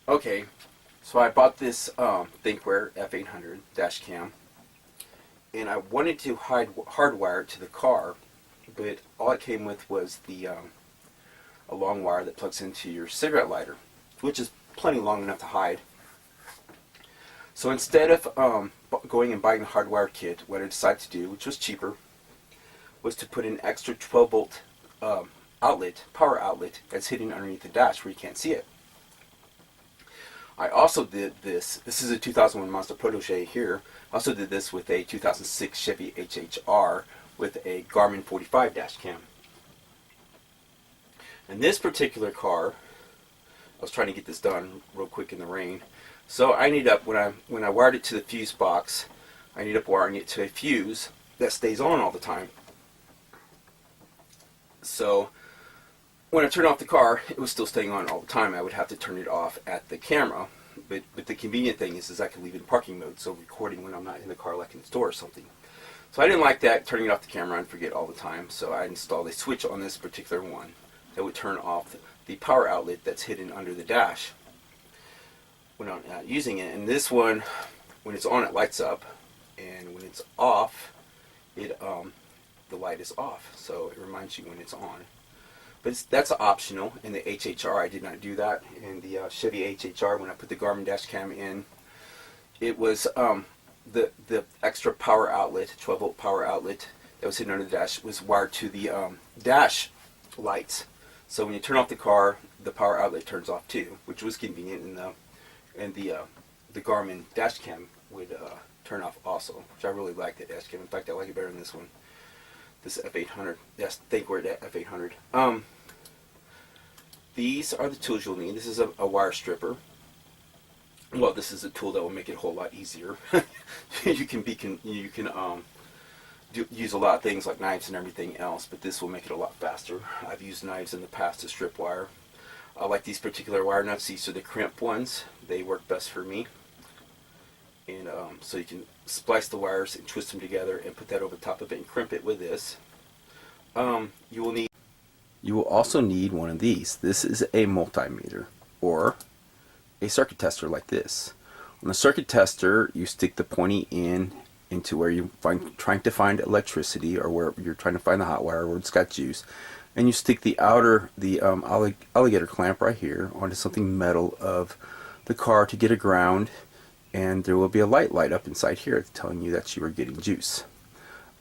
Okay, so I bought this Thinkware F800 dash cam, and I wanted to hardwire it to the car, but all it came with was the a long wire that plugs into your cigarette lighter, which is plenty long enough to hide. So instead of going and buying the hardwire kit, what I decided to do, which was cheaper, was to put an extra 12-volt power outlet that's hidden underneath the dash where you can't see it. I also did this. This is a 2001 Monster Protege here. I also did this with a 2006 Chevy HHR with a Garmin 45 dash cam. In this particular car, I was trying to get this done real quick in the rain. So I ended up, when I wired it to the fuse box, I ended up wiring it to a fuse that stays on all the time. So when I turned off the car, it was still staying on all the time. I would have to turn it off at the camera. But the convenient thing is I can leave it in parking mode, so recording when I'm not in the car, like in the store or something. So I didn't like that, turning it off the camera and forget all the time. So I installed a switch on this particular one that would turn off the power outlet that's hidden under the dash when I'm not using it. And this one, when it's on, it lights up, and when it's off, the light is off. So it reminds you when it's on. But that's optional. In the HHR, I did not do that. In the Chevy HHR, when I put the Garmin dash cam in, it was the extra power outlet, 12-volt power outlet that was hidden under the dash, was wired to the dash lights. So when you turn off the car, the power outlet turns off too, which was convenient. And the Garmin dash cam would turn off also, which I really like the dash cam. In fact, I like it better than this one. This F800. Yes, Thinkware F800. These are the tools you'll need. This is a wire stripper. Well, this is a tool that will make it a whole lot easier. you can use a lot of things like knives and everything else, but this will make it a lot faster. I've used knives in the past to strip wire. I like these particular wire nuts. These are the crimp ones. They work best for me. And so you can splice the wires and twist them together and put that over top of it and crimp it with this. You will also need one of these. This is a multimeter, or a circuit tester like this. On the circuit tester, you stick the pointy into where you're trying to find electricity, or where you're trying to find the hot wire where it's got juice, and you stick the alligator clamp right here onto something metal of the car to get a ground, and there will be a light up inside here telling you that you are getting juice.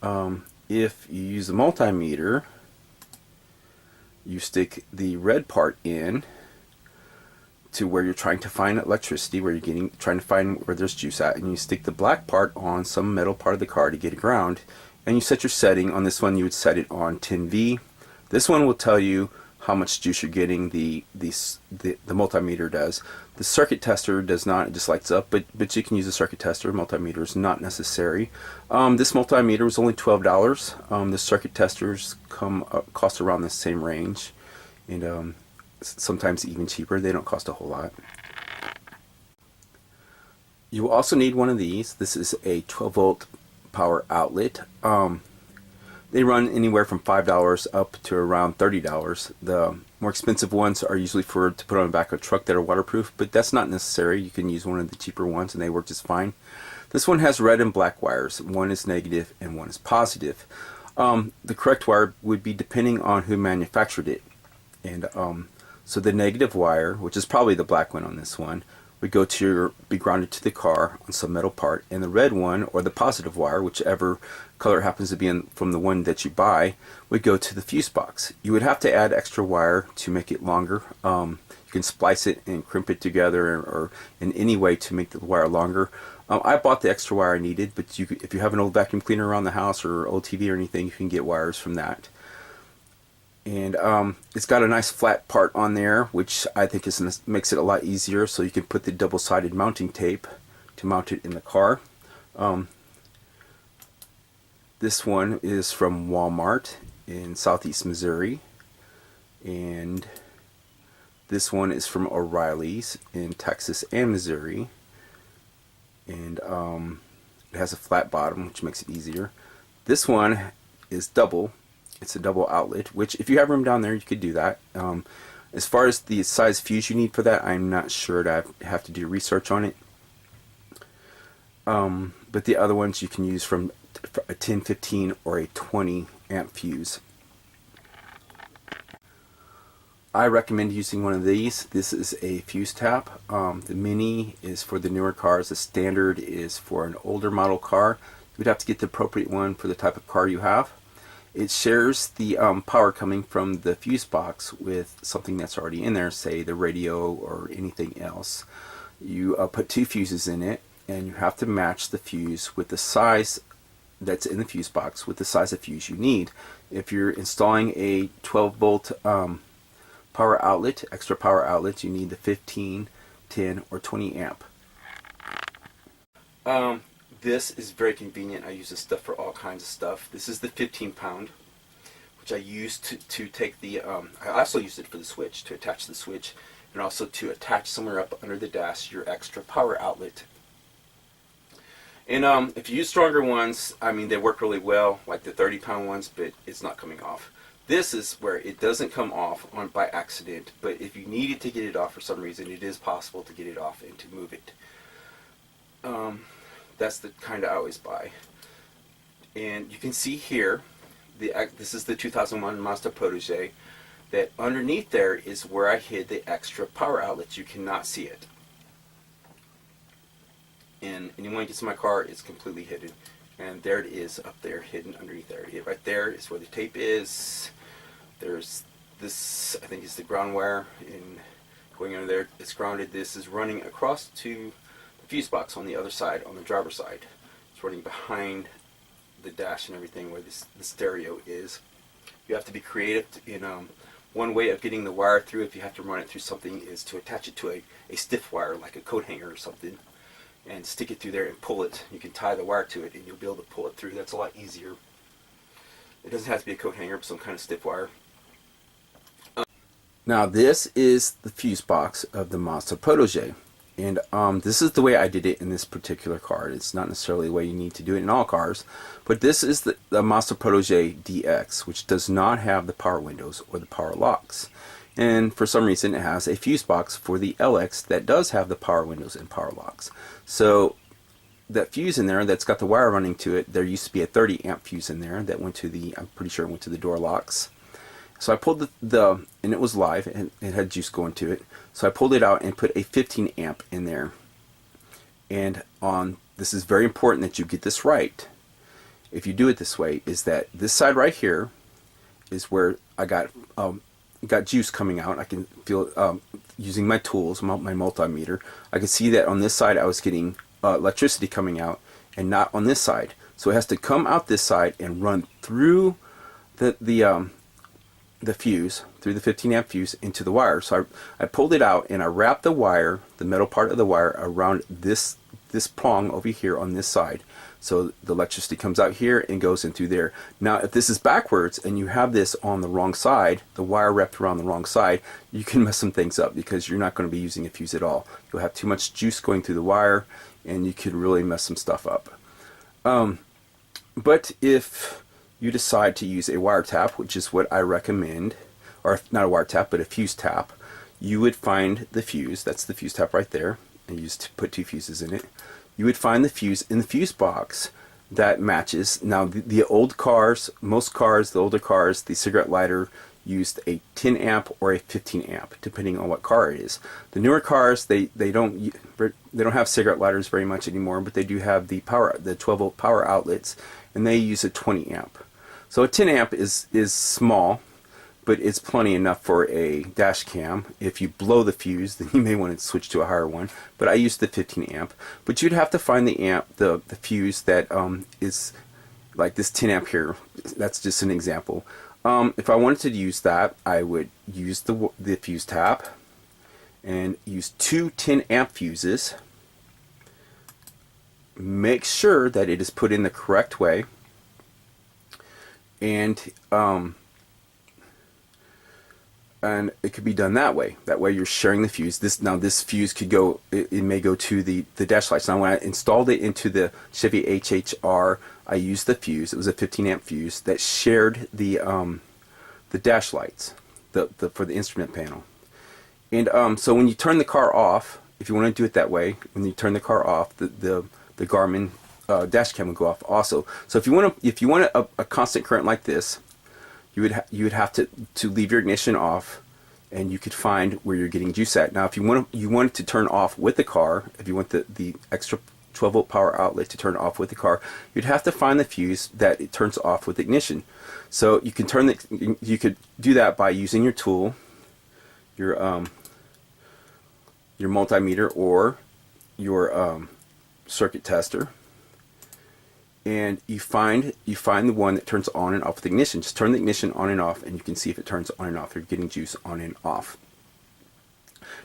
If you use a multimeter, you stick the red part in to where you're trying to find electricity, where you're trying to find where there's juice at, and you stick the black part on some metal part of the car to get a ground, and you set your setting. On this one, you would set it on 10V. This one will tell you how much juice you're getting. The multimeter does. The circuit tester does not. It just lights up, but you can use a circuit tester. Multimeter is not necessary. This multimeter was only $12. The circuit testers cost around the same range, and sometimes even cheaper. They don't cost a whole lot. You will also need one of these. This is a 12-volt power outlet. They run anywhere from $5 up to around $30. The more expensive ones are usually to put on the back of a truck that are waterproof, but that's not necessary. You can use one of the cheaper ones and they work just fine. This one has red and black wires. One is negative and one is positive. The correct wire would be depending on who manufactured it. And so the negative wire, which is probably the black one on this one, would be grounded to the car on some metal part, and the red one, or the positive wire, whichever color happens to be from the one that you buy, would go to the fuse box. You would have to add extra wire to make it longer. You can splice it and crimp it together, or in any way to make the wire longer. I bought the extra wire I needed, but if you have an old vacuum cleaner around the house or old TV or anything, you can get wires from that. And it's got a nice flat part on there, which I think makes it a lot easier, so you can put the double-sided mounting tape to mount it in the car. This one is from Walmart in Southeast Missouri, and this one is from O'Reilly's in Texas and Missouri, and it has a flat bottom, which makes it easier. This one is double. It's a double outlet, which if you have room down there, you could do that. As far as the size fuse you need for that, I'm not sure. I have to do research on it. But the other ones you can use from a 10, 15, or a 20 amp fuse. I recommend using one of these. This is a fuse tap. The mini is for the newer cars. The standard is for an older model car. You would have to get the appropriate one for the type of car you have. It shares the power coming from the fuse box with something that's already in there, say the radio or anything else. You put two fuses in it, and you have to match the fuse with the size that's in the fuse box with the size of fuse you need. If you're installing a 12 volt power outlet, extra power outlet, you need the 15, 10, or 20 amp. This is very convenient. I use this stuff for all kinds of stuff. This is the 15 pound, which I use to take the, I also use it for the switch, to attach the switch, and also to attach somewhere up under the dash your extra power outlet. And if you use stronger ones, I mean, they work really well, like the 30 pound ones, but it's not coming off. This is where it doesn't come off by accident, but if you needed to get it off for some reason, it is possible to get it off and to move it. That's the kind I always buy. And you can see here, this is the 2001 Mazda Protege, that underneath there is where I hid the extra power outlets. You cannot see it. And anyone gets in my car, it's completely hidden. And there it is up there, hidden underneath there. Right there is where the tape is. There's this, I think is the ground wire, and going under there, it's grounded. This is running across to the fuse box on the other side, on the driver's side. It's running behind the dash and everything where the stereo is. You have to be creative in one way of getting the wire through, if you have to run it through something, is to attach it to a stiff wire, like a coat hanger or something, and stick it through there and pull it. You can tie the wire to it and you'll be able to pull it through. That's a lot easier. It doesn't have to be a coat hanger, but some kind of stiff wire. Now this is the fuse box of the Mazda Protege, and this is the way I did it in this particular car. It's not necessarily the way you need to do it in all cars, but this is the Mazda Protege DX, which does not have the power windows or the power locks. And for some reason it has a fuse box for the LX that does have the power windows and power locks. So that fuse in there that's got the wire running to it, there used to be a 30 amp fuse in there that went to the, I'm pretty sure it went to the door locks. So I pulled and it was live and it had juice going to it. So I pulled it out and put a 15 amp in there. And this is very important that you get this right. If you do it this way, is that this side right here is where I got juice coming out. I can feel using my tools, my multimeter. I can see that on this side I was getting electricity coming out, and not on this side. So it has to come out this side and run through the fuse, through the 15 amp fuse into the wire. So I pulled it out and I wrapped the wire, the metal part of the wire, around this prong over here on this side. So the electricity comes out here and goes in through there. Now if this is backwards and you have this on the wrong side, the wire wrapped around the wrong side, you can mess some things up because you're not going to be using a fuse at all. You'll have too much juice going through the wire and you could really mess some stuff up. But if you decide to use a wire tap, which is what I recommend, or not a wire tap but a fuse tap, you would find the fuse, that's the fuse tap right there, and you just put two fuses in it. You would find the fuse in the fuse box that matches. Now the old cars, most cars, the older cars, the cigarette lighter used a 10 amp or a 15 amp depending on what car it is. The newer cars, they don't have cigarette lighters very much anymore, but they do have the 12 volt power outlets, and they use a 20 amp. So a 10 amp is small, but it's plenty enough for a dash cam. If you blow the fuse, then you may want to switch to a higher one. But I use the 15 amp. But you'd have to find the fuse that is like this 10 amp here. That's just an example. If I wanted to use that, I would use the fuse tap and use two 10 amp fuses. Make sure that it is put in the correct way. And it could be done that way. That way you're sharing the fuse. This fuse could go, it may go to the dash lights. Now when I installed it into the Chevy HHR, I used the fuse. It was a 15 amp fuse that shared the dash lights for the instrument panel. And so when you turn the car off, if you want to do it that way, when you turn the car off, the Garmin dash cam will go off also. So if you want a constant current like this, you would have to leave your ignition off, and you could find where you're getting juice at. Now, if you want it to turn off with the car, if you want the extra 12-volt power outlet to turn off with the car, you'd have to find the fuse that it turns off with ignition. So you could do that by using your tool, your multimeter or your circuit tester, and you find the one that turns on and off with ignition. Just turn the ignition on and off, and you can see if it turns on and off. You're getting juice on and off.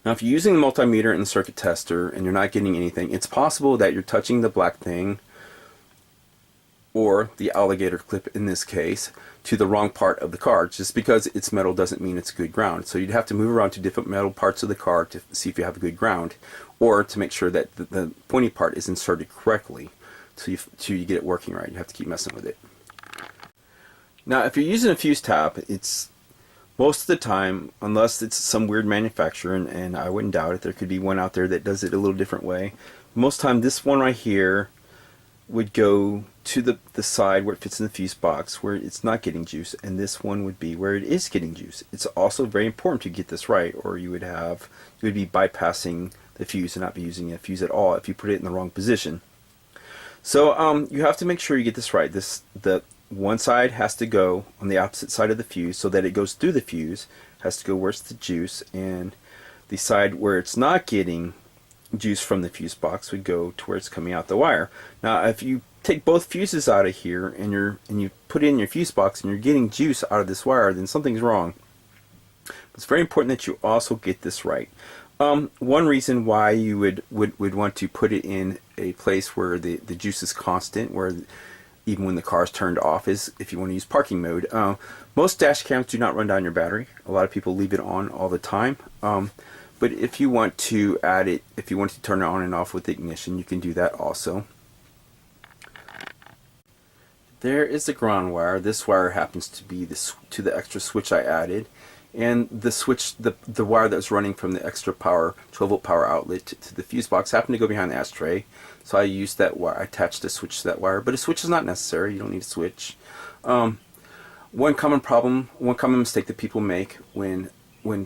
Now, if you're using the multimeter and the circuit tester and you're not getting anything, it's possible that you're touching the black thing, or the alligator clip in this case, to the wrong part of the car. Just because it's metal doesn't mean it's good ground. So you'd have to move around to different metal parts of the car to see if you have a good ground, or to make sure that the pointy part is inserted correctly till you get it working right. You have to keep messing with it. Now, if you're using a fuse tap, it's most of the time, unless it's some weird manufacturer, and I wouldn't doubt it, there could be one out there that does it a little different way. Most of the time, this one right here would go to the side where it fits in the fuse box where it's not getting juice, and this one would be where it is getting juice. It's also very important to get this right, or you would be bypassing the fuse and not be using a fuse at all if you put it in the wrong position. So you have to make sure you get this right. The one side has to go on the opposite side of the fuse so that it goes through the fuse, has to go where it's the juice, and the side where it's not getting juice from the fuse box would go to where it's coming out the wire. Now, if you take both fuses out of here and you put it in your fuse box and you're getting juice out of this wire, then something's wrong. It's very important that you also get this right. One reason why you would want to put it in a place where the juice is constant, where even when the car is turned off, is if you want to use parking mode. Most dash cams do not run down your battery. A lot of people leave it on all the time. But if you want to add it, if you want to turn it on and off with ignition, you can do that also. There is the ground wire. This wire happens to be to the extra switch I added. And the switch, the wire that was running from the extra power, 12-volt power outlet to the fuse box happened to go behind the ashtray. So I used that wire, I attached a switch to that wire. But a switch is not necessary. You don't need a switch. One common mistake that people make when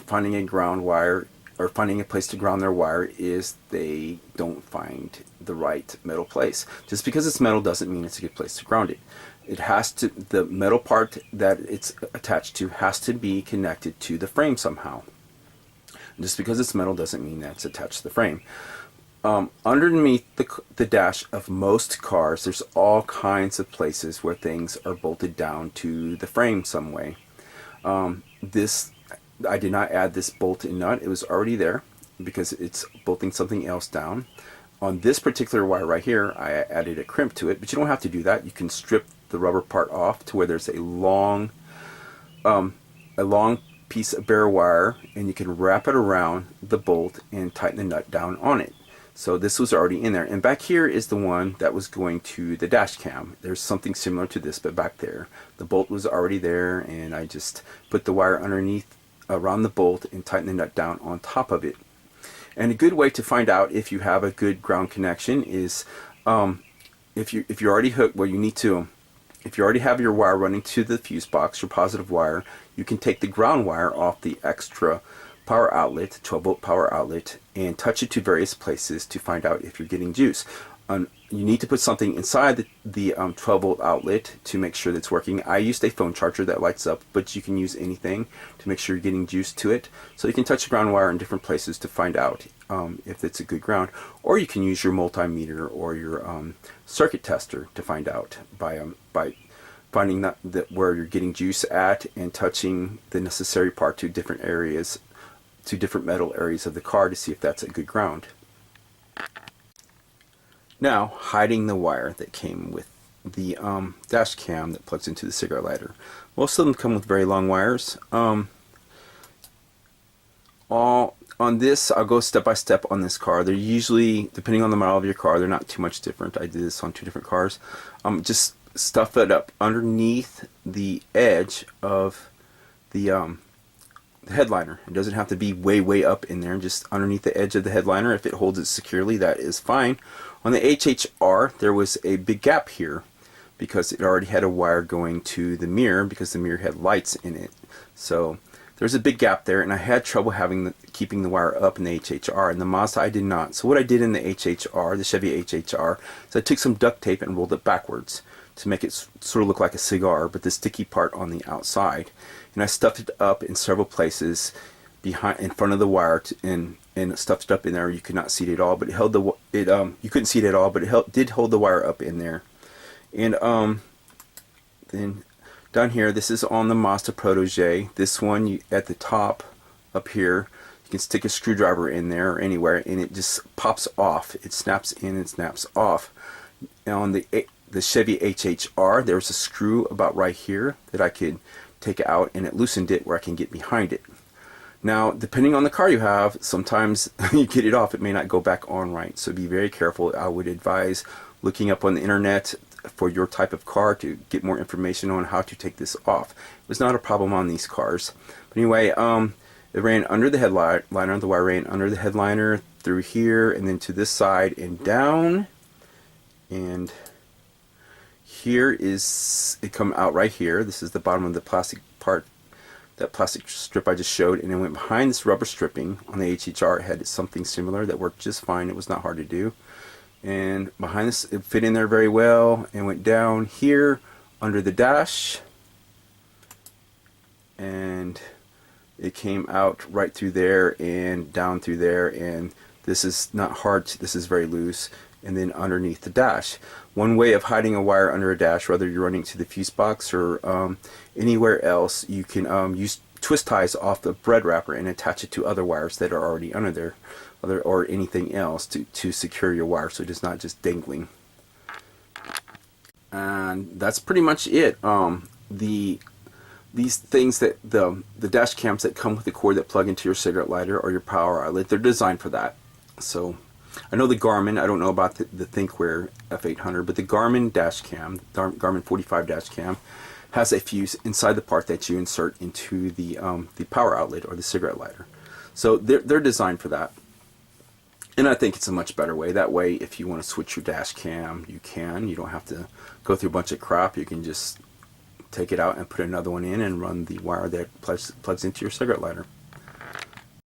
finding a ground wire or finding a place to ground their wire is they don't find the right metal place. Just because it's metal doesn't mean it's a good place to ground it. It has to, the metal part that it's attached to has to be connected to the frame somehow. Just because it's metal doesn't mean that it's attached to the frame. Underneath the dash of most cars, there's all kinds of places where things are bolted down to the frame some way. I did not add this bolt and nut. It was already there because it's bolting something else down. On this particular wire right here, I added a crimp to it, but you don't have to do that. You can strip the rubber part off to where there's a long piece of bare wire, and you can wrap it around the bolt and tighten the nut down on it. So this was already in there. And back here is the one that was going to the dash cam. There's something similar to this, but back there. The bolt was already there, and I just put the wire underneath around the bolt and tighten the nut down on top of it. And a good way to find out if you have a good ground connection is if you're already hooked, well, you need to, if you already have your wire running to the fuse box, your positive wire, you can take the ground wire off the extra power outlet, 12-volt power outlet, and touch it to various places to find out if you're getting juice. You need to put something inside the 12-volt outlet to make sure that it's working. I used a phone charger that lights up, but you can use anything to make sure you're getting juice to it. So you can touch the ground wire in different places to find out if it's a good ground. Or you can use your multimeter or your circuit tester to find out by finding that where you're getting juice at and touching the necessary part to different areas, to different metal areas of the car to see if that's a good ground. Now, hiding the wire that came with the dash cam that plugs into the cigarette lighter. Most of them come with very long wires. On this, I'll go step by step on this car. They're usually, depending on the model of your car, they're not too much different. I did this on 2 different cars. Just stuff it up underneath the edge of the the headliner. It doesn't have to be way up in there, just underneath the edge of the headliner. If it holds it securely, that is fine. On the HHR, there was a big gap here because it already had a wire going to the mirror because the mirror had lights in it. So there's a big gap there, and I had trouble keeping the wire up in the HHR, and the Mazda I did not. So what I did in the HHR, the Chevy HHR, is I took some duct tape and rolled it backwards to make it sort of look like a cigar, but the sticky part on the outside. And I stuffed it up in several places in front of the wire, and stuffed it up in there. You could not see it at all, but it held you couldn't see it at all, but it did hold the wire up in there. And then down here, this is on the Mazda Protege. This one, at the top up here, you can stick a screwdriver in there or anywhere, and it just pops off. It snaps in and snaps off. Now on the Chevy HHR, there was a screw about right here that I could take out, and it loosened it where I can get behind it. Now, depending on the car you have, sometimes you get it off, it may not go back on right. So be very careful. I would advise looking up on the internet for your type of car to get more information on how to take this off. It was not a problem on these cars. But anyway, it ran under the headliner. The wire ran under the headliner, through here, and then to this side and down. And here is, it come out right here. This is the bottom of the plastic part, that plastic strip I just showed, and it went behind this rubber stripping. On the HHR, it had something similar that worked just fine. It was not hard to do. And behind this, it fit in there very well, and went down here under the dash, and it came out right through there and down through there. And this is not hard, this is very loose. And then underneath the dash. One way of hiding a wire under a dash, whether you're running to the fuse box or anywhere else, you can use twist ties off the bread wrapper and attach it to other wires that are already under there, or anything else to secure your wire so it is not just dangling. And that's pretty much it. These things that the dash cams that come with the cord that plug into your cigarette lighter or your power outlet, they're designed for that. So I know the Garmin, I don't know about the ThinkWear F800, but the Garmin dash cam, Garmin 45 dash cam, has a fuse inside the part that you insert into the power outlet or the cigarette lighter. So they're designed for that. And I think it's a much better way. That way, if you want to switch your dash cam, you can. You don't have to go through a bunch of crap. You can just take it out and put another one in and run the wire that plugs into your cigarette lighter.